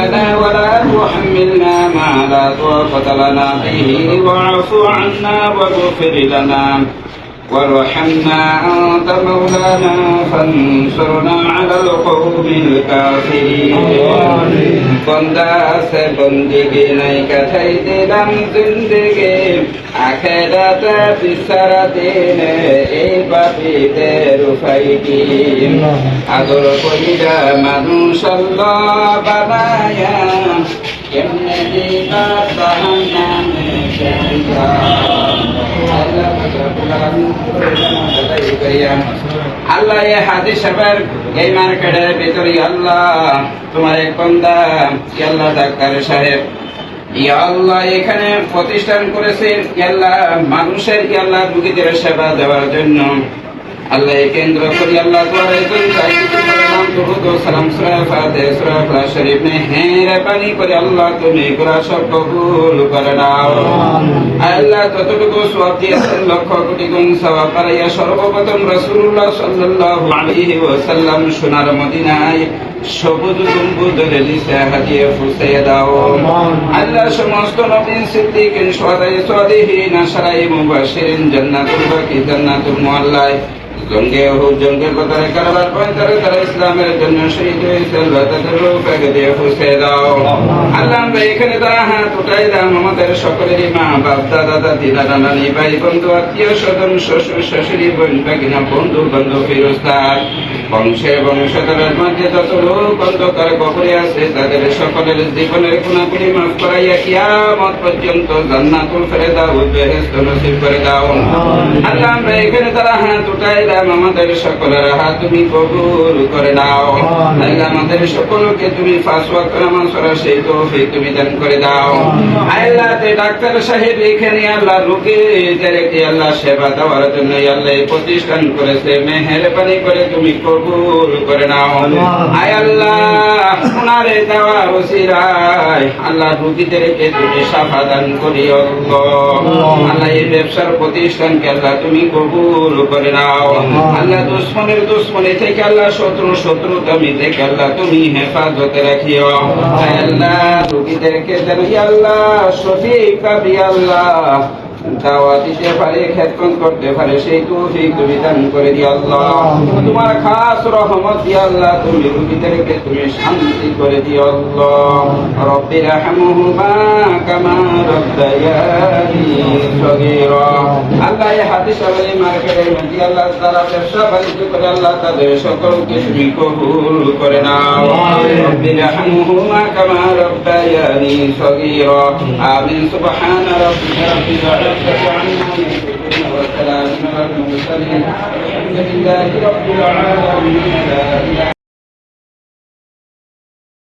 لنا ولا تحملنا ما لا طاقة لنا به واعف عنا واغفر لنا وارحمنا أنت مولانا فانصرنا على القوم الكافرين بندہ سے بندگی نہیں کتھائی دلم زندگی آخرت বিসর দিনে এই পাপীদের উপায় কি আদর করিয়া মানুষ আল্লাহ বানায়া কেমনে দিবা জাহান্নামে ফেলিয়া আল্লাহ এই হাদিস শরীফের এই মার্কেটের ভিতরে আল্লাহ তোমার এক বান্দা আল্লাহ ডাক্তার সাহেব ইয়া আল্লাহ এখানে প্রতিষ্ঠান করেছেন আল্লাহ মানুষের আল্লাহ রোগীদের সেবা দেওয়ার জন্য আল্লাহ কেন্দ্র করি আল্লাহ সালাম সূরা ফাতিহা সূরা ইখলাস শরীফ में মেহেরবানি করে আল্লাহ তুমি করা সব কবুল করে নাও আল্লাহ ততটুকু সওয়াব দিয়েছেন লক্ষ কোটি গুণ সওয়াব পাইয়া সর্বপ্রথম রাসূলুল্লাহ সাল্লাল্লাহু আলাইহি ওয়াসাল্লাম সোনার মদিনায় সবুজ গম্বুজের নিচে হাজিয়ে ফুসিয়ে দাও আল্লাহ সমস্ত নবী সিদ্দিকিন শুহাদা সালিহিন আশরাই মুবাশশিরিন জান্নাতুল বাকি জান্নাতুল মুআল্লা জঙ্গে উহুদ জঙ্গের বদরে কারবালার পয়তারে তারা ইসলামের জন্য শহীদ হয়েছে আল্লাহ তাদের রূপকে দিয়ে ফুসিয়ে দাও আল্লাহ আমরা এখানে তারা হাত উঠাই দাম আমাদের সকলেরই মা বাপ দাদা দাদি দাদা নানি ভাই বন্ধু আত্মীয় স্বজন শ্বশুর শাশুড়ি বোন বাগিনা বন্ধু বান্ধব ফিরোস্তার বংশের বংশধরের মধ্যে যত লোক অন্ধকার কবরে আছে তাদের সকলের জীবনের গুনাহগুলি মাফ করাইয়া কিয়ামত পর্যন্ত জান্নাতুল ফেরদাউস বেহেশত নসিব করে দাও আল্লাহ আমরা এখানে তারা হাত উঠাই দাম আমাদের সকলের হাত তুমি কবুল করে নাও আল্লাহ আমাদের সকলকে তুমি পাঁচ ওয়াক্ত নামাজ পড়ার সেই তৌফিক তুমি দান করে দাও আল্লাহ তে ডাক্তার সাহেব এখানে আল্লাহ রোগীদেরকে আল্লাহ সেবা দেওয়ার জন্য আল্লাহ এই প্রতিষ্ঠান করেছে মেহেরবানি করে তুমি কবুল করে নাও আয় আল্লাহ ওনারে দেওয়া ওসিরায় আল্লাহ রোগীদেরকে তুমি শাফা দান করি আল্লাহ এই ব্যবসার প্রতিষ্ঠানকে আল্লাহ তুমি কবুল করে নাও আল্লাহ দুশ্মনের দুশ্মনী থেকে আল্লাহ শত্রুতামি থেকে আল্লাহ তুমি হেফাজতে রাখিও আয় আল্লাহ রোগীদেরকে জানি আল্লাহ সঠিক ভাবে আল্লাহ দাওয়াত দিতে পারে খেদমত করতে পারে সেই তৌফিক তুমি দান করে দিও আল্লাহ তোমার খাস রহমত দিয়ে আল্লাহ তুমি রোগীদেরকে তুমি শান্তি করে দিও আল্লাহ রব্বি রহমহুমা কামা রাব্বায়ানি সগীরা আল্লাহ এই হাদিস আলী মার্কেটের মধ্যে আল্লাহ তাআলা ব্যবসা বাণিজ্য করে আল্লাহ তাদের সকলকে তুমি কবুল করে নাও রব্বি রহমহুমা কামা রাব্বায়ানি সগীরা আমিন সুবহান রাব্বিকা রাব্বিল وسلام على المرسلين الحمد لله رب العالمين.